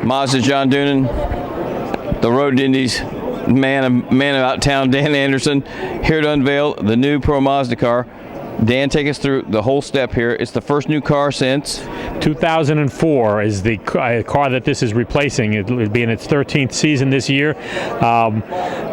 Mazda John Doonan, the Road to Indy's man about town, Dan Andersen, here to unveil the new Pro Mazda car. Dan, take us through the whole step here. It's the first new car since 2004 is the car that this is replacing. It will be in its 13th season this year.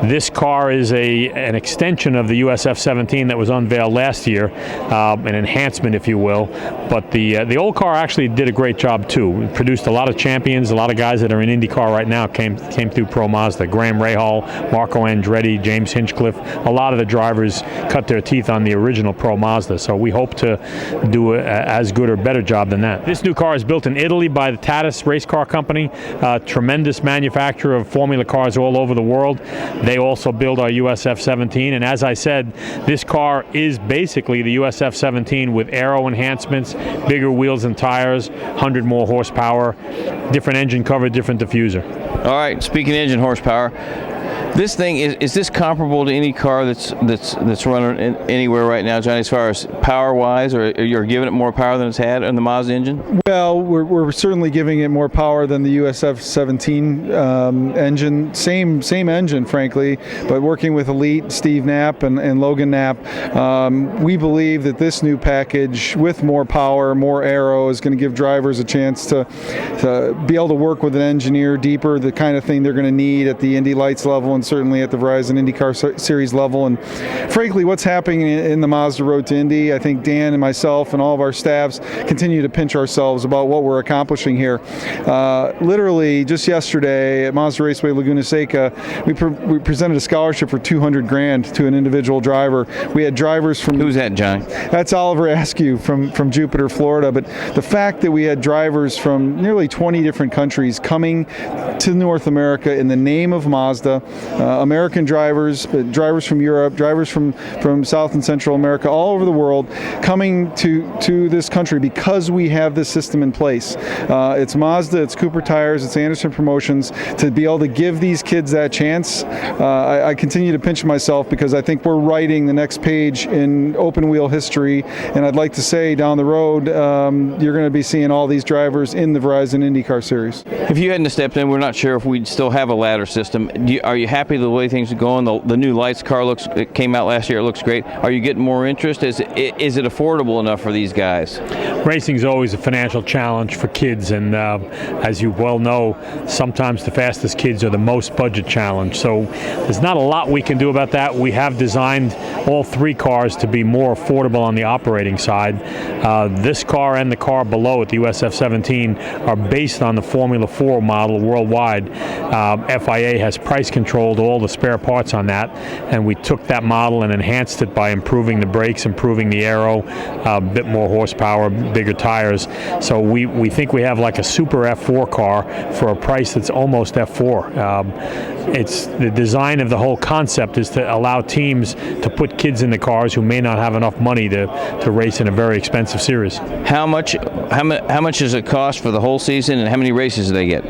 This car is an extension of the USF 17 that was unveiled last year, an enhancement, if you will. But the old car actually did a great job too. It produced a lot of champions, a lot of guys that are in IndyCar right now came through Pro Mazda. Graham Rahal, Marco Andretti, James Hinchcliffe. A lot of the drivers cut their teeth on the original Pro Mazda. So we hope to do as good or better job than that. This new car is built in Italy by the Tatis Race Car Company, a tremendous manufacturer of Formula cars all over the world. They also build our USF 17, and as I said, this car is basically the USF 17 with aero enhancements, bigger wheels and tires, 100 more horsepower, different engine cover, different diffuser. All right, speaking of engine horsepower, this thing is this comparable to any car that's running anywhere right now, Johnny, as far as power-wise, or you're giving it more power than it's had in the Mazda engine? Well, we're certainly giving it more power than the USF 17 engine. Same engine, frankly, but working with Elite, Steve Knapp, and Logan Knapp, we believe that this new package with more power, more aero, is going to give drivers a chance to be able to work with an engineer deeper, the kind of thing they're going to need at the Indy Lights level and certainly at the Verizon IndyCar Series level. And frankly, what's happening in the Mazda Road to Indy, I think Dan and myself and all of our staffs continue to pinch ourselves about what we're accomplishing here. Literally, just yesterday at Mazda Raceway Laguna Seca, we presented a scholarship for $200,000 to an individual driver. We had drivers from... Who's that, Johnny? That's Oliver Askew from Jupiter, Florida. But the fact that we had drivers from nearly 20 different countries coming to North America in the name of Mazda, American drivers, drivers from Europe, drivers from South and Central America, all over the world, coming to this country because we have this system in place. It's Mazda, it's Cooper Tires, it's Andersen Promotions. To be able to give these kids that chance, I continue to pinch myself because I think we're writing the next page in open wheel history, and I'd like to say down the road you're going to be seeing all these drivers in the Verizon IndyCar Series. If you hadn't stepped in, we're not sure if we'd still have a ladder system. Are you happy the way things are going? The new Lights car it came out last year. It looks great. Are you getting more interest? Is it affordable enough for these guys? Racing is always a financial challenge for kids, and as you well know, sometimes the fastest kids are the most budget challenged. So there's not a lot we can do about that. We have designed all three cars to be more affordable on the operating side. This car and the car below it, the USF 17, are based on the Formula 4 model worldwide. FIA has price controlled all the spare parts on that, and we took that model and enhanced it by improving the brakes, improving the aero, a bit more horsepower, bigger tires. So we think we have like a super F4 car for a price that's almost F4. It's the design of the whole concept is to allow teams to put kids in the cars who may not have enough money to race in a very expensive series. How much does it cost for the whole season, and how many races do they get?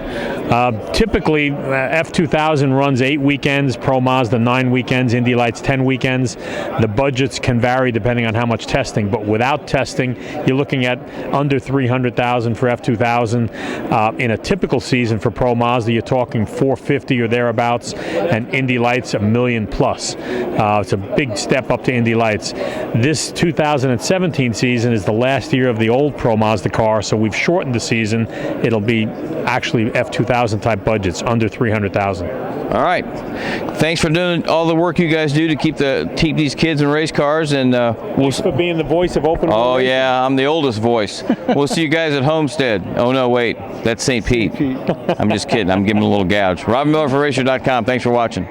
Typically, F2000 runs 8 weekends, Pro Mazda 9 weekends, Indy Lights 10 weekends. The budgets can vary depending on how much testing, but without testing, you're looking at under $300,000 for F2000. In a typical season for Pro Mazda, you're talking $450,000 or thereabouts, and Indy Lights $1 million plus. It's a big step up to Indy Lights. This 2017 season is the last year of the old Pro Mazda car, so we've shortened the season. It'll be actually F2000 type budgets, under $300,000. All right. Thanks for doing all the work you guys do to keep these kids in race cars, and thanks for being the voice of open wheel. Oh yeah, I'm the oldest voice. We'll see you guys at Homestead. Oh no, wait, that's St. Pete. I'm just kidding. I'm giving a little gouge. Robin Miller for Racer.com. Thanks for watching.